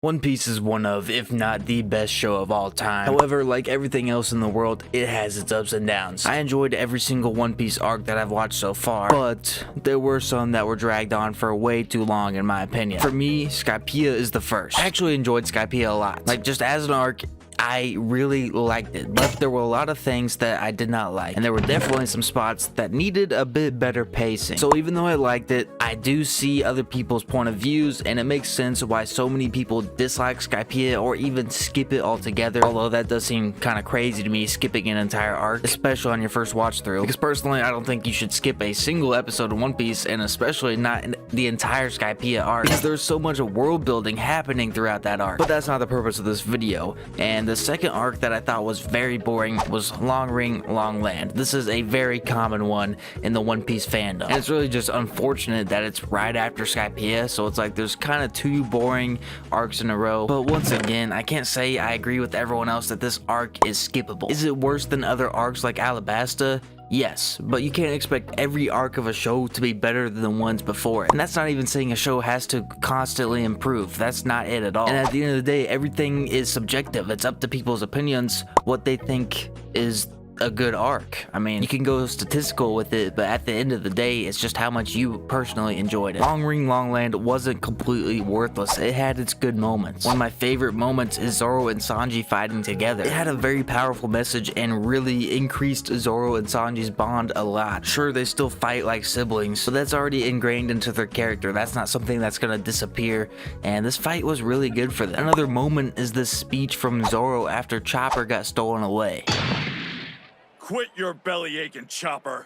One Piece is one of, if not the best show of all time. However, like everything else in the world, it has its ups and downs. I enjoyed every single One Piece arc that I've watched so far, but there were some that were dragged on for way too long in my opinion. For me, Skypiea is the first. I actually enjoyed Skypiea a lot. Like, just as an arc, I really liked it, but there were a lot of things that I did not like, and there were definitely some spots that needed a bit better pacing. So even though I liked it, I do see other people's point of views, and it makes sense why so many people dislike Skypiea or even skip it altogether, although that does seem kind of crazy to me, skipping an entire arc, especially on your first watch through, because personally I don't think you should skip a single episode of One Piece, and especially not the entire Skypiea arc, because there's so much world building happening throughout that arc. But that's not the purpose of this video. And the second arc that I thought was very boring was Long Ring, Long Land. This is a very common one in the One Piece fandom, and it's really just unfortunate that it's right after Skypiea, so it's like there's kind of two boring arcs in a row. But once again, I can't say I agree with everyone else that this arc is skippable. Is it worse than other arcs like Alabasta? Yes, but you can't expect every arc of a show to be better than the ones before it. And that's not even saying a show has to constantly improve. That's not it at all. And at the end of the day, everything is subjective. It's up to people's opinions what they think is a good arc. I mean, you can go statistical with it, but at the end of the day, it's just how much you personally enjoyed it. Long Ring, Long Land wasn't completely worthless. It had its good moments. One of my favorite moments is Zoro and Sanji fighting together. It had a very powerful message and really increased Zoro and Sanji's bond a lot. Sure, they still fight like siblings, but that's already ingrained into their character. That's not something that's gonna disappear, and this fight was really good for them. Another moment is this speech from Zoro after Chopper got stolen away. Quit your belly aching, Chopper.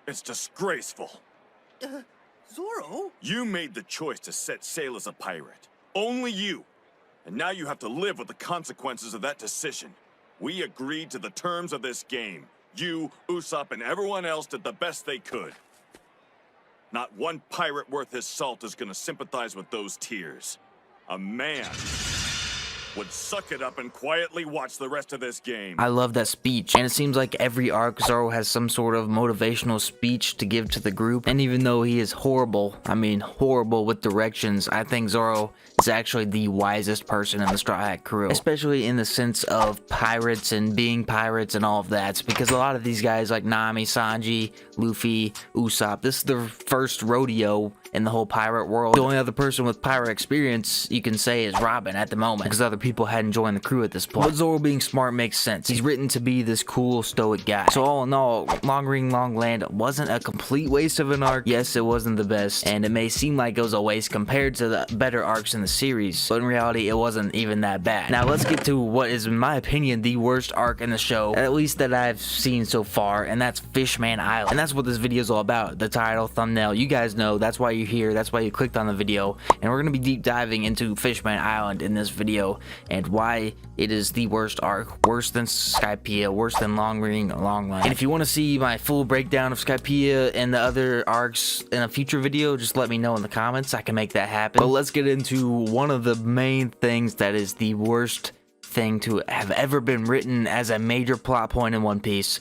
It's disgraceful. Zoro? You made the choice to set sail as a pirate. Only you. And now you have to live with the consequences of that decision. We agreed to the terms of this game. You, Usopp, and everyone else did the best they could. Not one pirate worth his salt is gonna sympathize with those tears. A man would suck it up and quietly watch the rest of this game. I love that speech, and it seems like every arc Zoro has some sort of motivational speech to give to the group, and even though he is horrible, I mean horrible with directions, I think Zoro is actually the wisest person in the Straw Hat crew, especially in the sense of pirates and being pirates and all of that, because a lot of these guys like Nami, Sanji, Luffy, Usopp, this is their first rodeo in the whole pirate world. The only other person with pirate experience you can say is Robin at the moment, because other people hadn't joined the crew at this point. But Zoro being smart makes sense. He's written to be this cool, stoic guy. So all in all, Long Ring, Long Land wasn't a complete waste of an arc. Yes, it wasn't the best, and it may seem like it was a waste compared to the better arcs in the series, but in reality, it wasn't even that bad. Now let's get to what is, in my opinion, the worst arc in the show, at least that I've seen so far, and that's Fishman Island. And that's what this video is all about. The title, thumbnail, you guys know, that's why you're here, that's why you clicked on the video, and we're going to be deep diving into Fishman Island in this video, and why it is the worst arc, worse than Skypiea, worse than Long Ring, Long Land. And if you want to see my full breakdown of Skypiea and the other arcs in a future video, just let me know in the comments. I can make that happen. But let's get into one of the main things that is the worst thing to have ever been written as a major plot point in One Piece.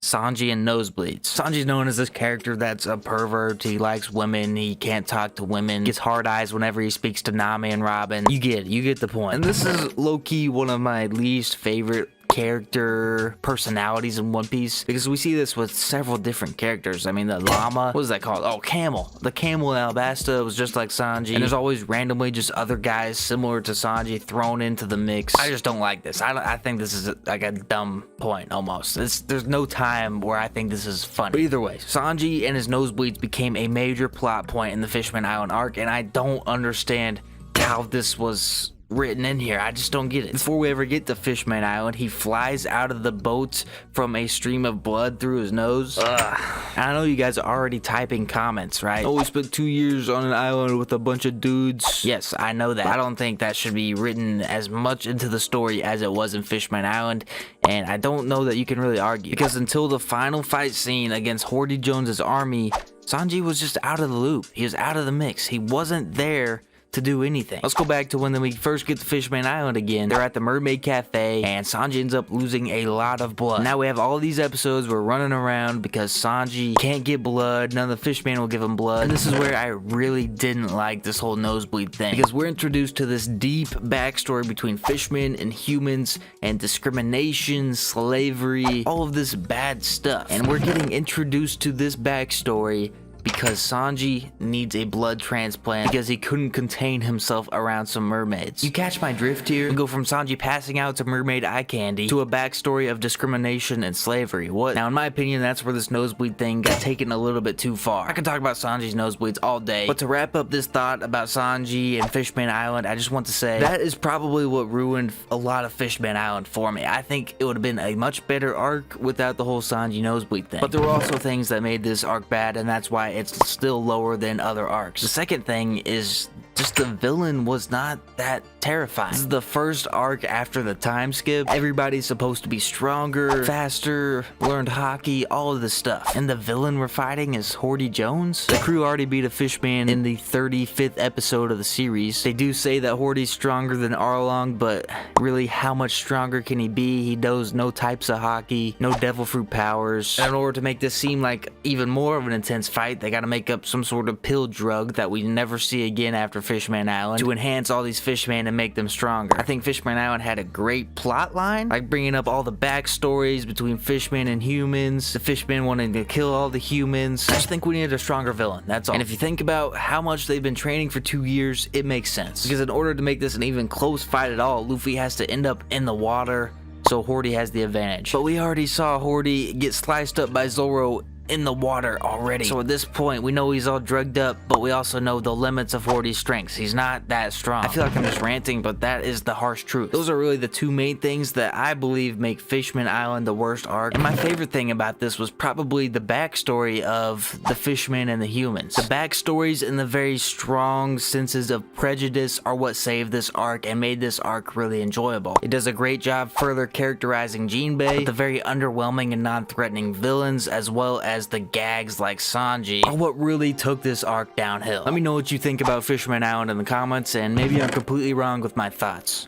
Sanji and nosebleeds. Sanji's known as this character that's a pervert. He likes women. He can't talk to women. Gets hard eyes whenever he speaks to Nami and Robin. You get the point. And this is low-key one of my least favorite character personalities in One Piece, because we see this with several different characters. I mean, the llama, what is that called? Oh, camel. The camel in Alabasta was just like Sanji, and there's always randomly just other guys similar to Sanji thrown into the mix. I just don't like this. I think this is like a dumb point almost. There's no time where I think this is funny. But either way, Sanji and his nosebleeds became a major plot point in the Fishman Island arc, and I don't understand how this was written in here. I just don't get it. Before we ever get to Fishman Island, he flies out of the boat from a stream of blood through his nose. Ugh. I know you guys are already typing comments, right? Oh, we spent 2 years on an island with a bunch of dudes. Yes, I know that. I don't think that should be written as much into the story as it was in Fishman Island, and I don't know that you can really argue, because until the final fight scene against Hordy Jones's army, Sanji was just out of the loop. He was out of the mix. He wasn't there to do anything. Let's go back to when we first get to Fishman Island again. They're at the Mermaid Cafe, and Sanji ends up losing a lot of blood. Now we have all these episodes we're running around because Sanji can't get blood, none of the fishmen will give him blood, and this is where I really didn't like this whole nosebleed thing, because we're introduced to this deep backstory between fishmen and humans, and discrimination, slavery, all of this bad stuff, and we're getting introduced to this backstory because Sanji needs a blood transplant because he couldn't contain himself around some mermaids. You catch my drift here? We go from Sanji passing out to mermaid eye candy to a backstory of discrimination and slavery. What? Now, in my opinion, that's where this nosebleed thing got taken a little bit too far. I could talk about Sanji's nosebleeds all day, but to wrap up this thought about Sanji and Fishman Island, I just want to say that is probably what ruined a lot of Fishman Island for me. I think it would have been a much better arc without the whole Sanji nosebleed thing. But there were also things that made this arc bad, and that's why it's still lower than other arcs. The second thing is just the villain was not that terrifying. This is the first arc after the time skip. Everybody's supposed to be stronger, faster, learned haki, all of this stuff. And the villain we're fighting is Hordy Jones. The crew already beat a fishman in the 35th episode of the series. They do say that Hordy's stronger than Arlong, but really, how much stronger can he be? He knows no types of haki, no devil fruit powers. And in order to make this seem like even more of an intense fight, they gotta make up some sort of pill drug that we never see again after Fishman Island to enhance all these fishmen and make them stronger. I think Fishman Island had a great plot line, like bringing up all the backstories between fishmen and humans, the fishmen wanting to kill all the humans. I just think we needed a stronger villain, that's all. And if you think about how much they've been training for 2 years, it makes sense. Because in order to make this an even close fight at all, Luffy has to end up in the water, so Hordy has the advantage. But we already saw Hordy get sliced up by Zoro in the water already. So at this point, we know he's all drugged up, but we also know the limits of Hordy's strengths. He's not that strong. I feel like I'm just ranting, but that is the harsh truth. Those are really the two main things that I believe make Fishman Island the worst arc. And my favorite thing about this was probably the backstory of the fishmen and the humans. The backstories and the very strong senses of prejudice are what saved this arc and made this arc really enjoyable. It does a great job further characterizing Jinbei, the very underwhelming and non-threatening villains, as well as the gags like Sanji, are what really took this arc downhill. Let me know what you think about Fishman Island in the comments, and maybe I'm completely wrong with my thoughts.